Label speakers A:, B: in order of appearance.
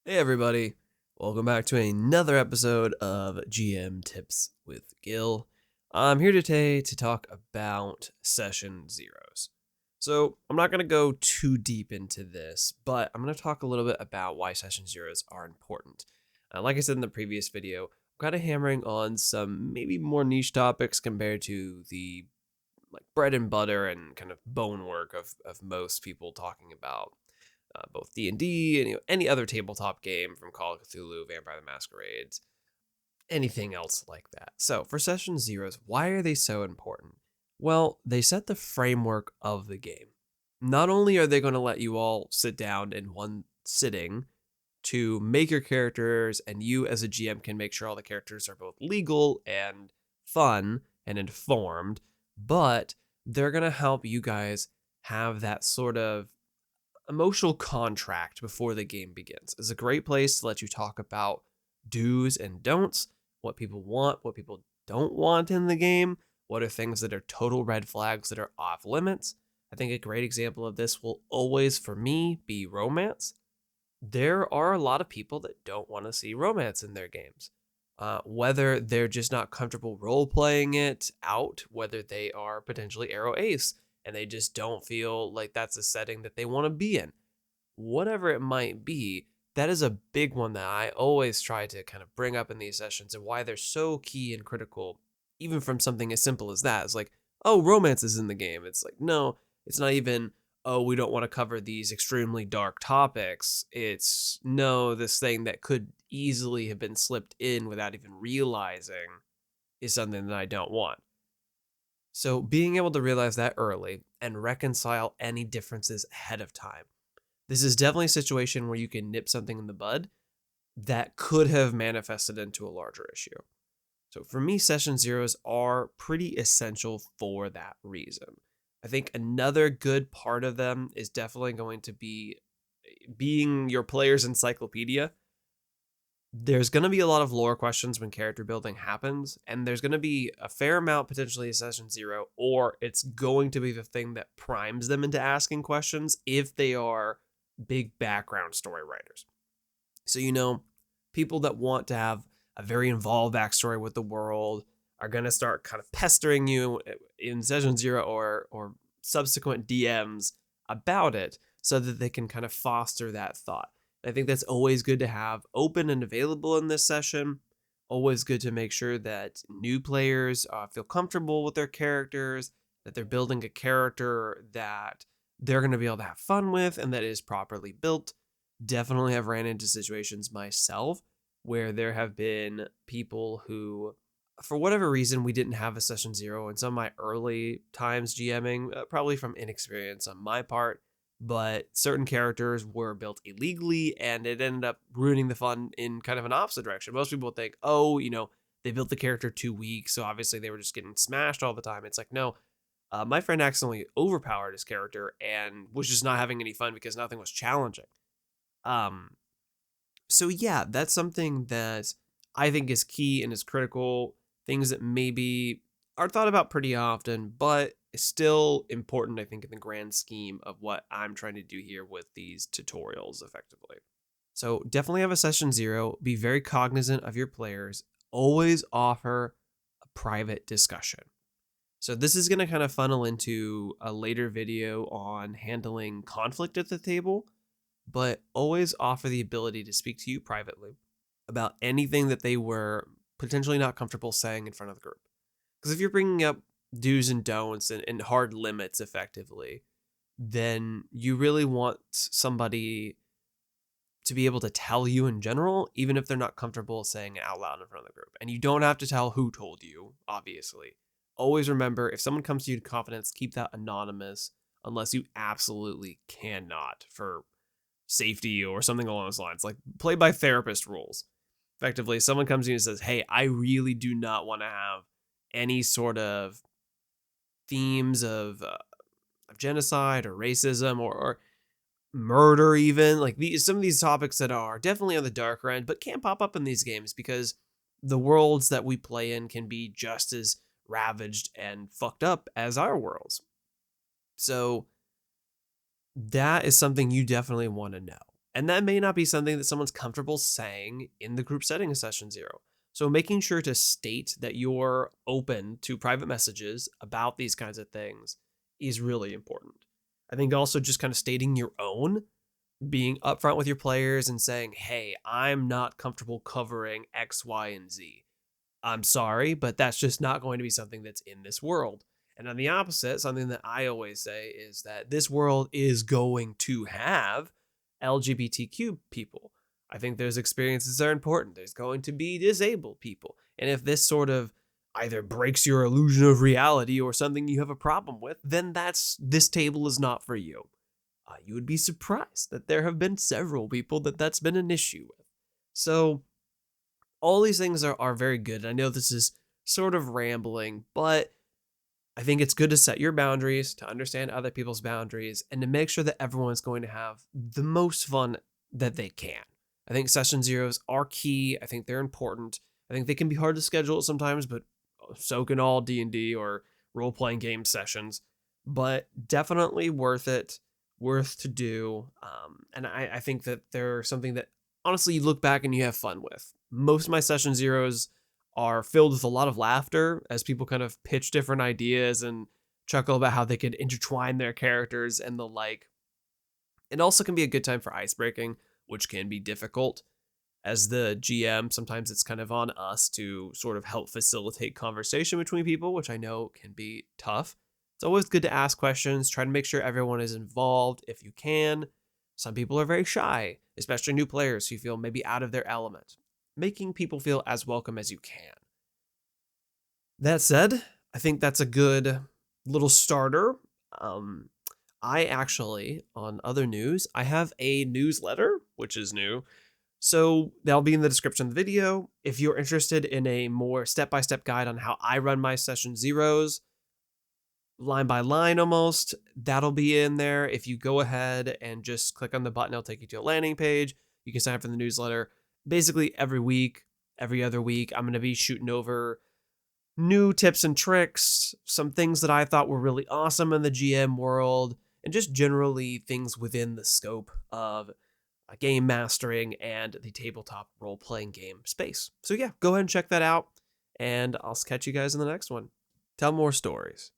A: Hey everybody, welcome back to another episode of GM Tips with Gil. I'm here today to talk about session zeros. So I'm not going to go too deep into this, but I'm going to talk a little bit about why session zeros are important. Like I said in the previous video, I'm kind of hammering on some maybe more niche topics compared to the bread and butter and kind of bone work of most people talking about both D&D and any other tabletop game from Call of Cthulhu, Vampire the Masquerades, anything else like that. So for session zeros, why are they so important? Well, they set the framework of the game. Not only are they going to let you all sit down in one sitting to make your characters, and you as a GM can make sure all the characters are both legal and fun and informed, but they're going to help you guys have that sort of emotional contract before the game begins. It's a great place to let you talk about do's and don'ts, what people want, what people don't want in the game, what are things that are total red flags that are off limits. I think a great example of this will always, for me, be romance. There are a lot of people that don't want to see romance in their games. Whether they're just not comfortable role playing it out, whether they are potentially Arrow Ace and they just don't feel like that's a setting that they want to be in. Whatever it might be, that is a big one that I always try to kind of bring up in these sessions and why they're so key and critical, even from something as simple as that. It's like, oh, romance is in the game. It's like, no, it's not even, oh, we don't want to cover these extremely dark topics. It's, no, this thing that could easily have been slipped in without even realizing is something that I don't want. So being able to realize that early and reconcile any differences ahead of time. This is definitely a situation where you can nip something in the bud that could have manifested into a larger issue. So for me, session zeros are pretty essential for that reason. I think another good part of them is definitely going to be being your player's encyclopedia. There's going to be a lot of lore questions when character building happens, and there's going to be a fair amount potentially in session zero, or it's going to be the thing that primes them into asking questions if they are big background story writers. So, people that want to have a very involved backstory with the world are going to start kind of pestering you in session zero or subsequent DMs about it so that they can kind of foster that thought. I think that's always good to have open and available in this session. Always good to make sure that new players feel comfortable with their characters, that they're building a character that they're going to be able to have fun with and that is properly built. Definitely have ran into situations myself where there have been people who, for whatever reason, we didn't have a session zero in some of my early times GMing, probably from inexperience on my part, but certain characters were built illegally and it ended up ruining the fun in kind of an opposite direction. Most people think, oh, they built the character too weak, so obviously they were just getting smashed all the time. It's like, no, my friend accidentally overpowered his character and was just not having any fun because nothing was challenging. So yeah, that's something that I think is key and is critical. Things that maybe are thought about pretty often, but is still important, I think, in the grand scheme of what I'm trying to do here with these tutorials effectively. So definitely have a session zero. Be very cognizant of your players. Always offer a private discussion. So this is going to kind of funnel into a later video on handling conflict at the table, but always offer the ability to speak to you privately about anything that they were potentially not comfortable saying in front of the group. Because if you're bringing up do's and don'ts and hard limits effectively, then you really want somebody to be able to tell you in general, even if they're not comfortable saying it out loud in front of the group. And you don't have to tell who told you, obviously. Always remember, if someone comes to you in confidence, keep that anonymous unless you absolutely cannot for safety or something along those lines. Like, play by therapist rules. Effectively, someone comes to you and says, hey, I really do not want to have any sort of themes of genocide or racism or murder, even like some of these topics that are definitely on the darker end but can't pop up in these games because the worlds that we play in can be just as ravaged and fucked up as our worlds. So that is something you definitely want to know. And that may not be something that someone's comfortable saying in the group setting of session zero. So making sure to state that you're open to private messages about these kinds of things is really important. I think also just kind of stating your own, being upfront with your players and saying, hey, I'm not comfortable covering X, Y, and Z. I'm sorry, but that's just not going to be something that's in this world. And on the opposite, something that I always say is that this world is going to have LGBTQ people. I think those experiences are important. There's going to be disabled people. And if this sort of either breaks your illusion of reality or something you have a problem with, then this table is not for you. You would be surprised that there have been several people that's been an issue with. So all these things are very good. I know this is sort of rambling, but I think it's good to set your boundaries, to understand other people's boundaries, and to make sure that everyone's going to have the most fun that they can. I think session zeros are key. I think they're important. I think they can be hard to schedule sometimes, but so can all D&D or role-playing game sessions. But definitely worth it, worth to do. And I think that they're something that honestly you look back and you have fun with. Most of my session zeros are filled with a lot of laughter as people kind of pitch different ideas and chuckle about how they could intertwine their characters and the like. It also can be a good time for ice breaking, which can be difficult. As the GM, sometimes it's kind of on us to sort of help facilitate conversation between people, which I know can be tough. It's always good to ask questions, try to make sure everyone is involved if you can. Some people are very shy, especially new players who feel maybe out of their element. Making people feel as welcome as you can. That said, I think that's a good little starter. I actually, on other news, I have a newsletter, which is new. So that'll be in the description of the video. If you're interested in a more step-by-step guide on how I run my session zeros, line by line almost, that'll be in there. If you go ahead and just click on the button, it'll take you to a landing page. You can sign up for the newsletter. Basically every week, every other week, I'm going to be shooting over new tips and tricks, some things that I thought were really awesome in the GM world, and just generally things within the scope of game mastering and the tabletop role-playing game space. So yeah, go ahead and check that out, and I'll catch you guys in the next one. Tell more stories.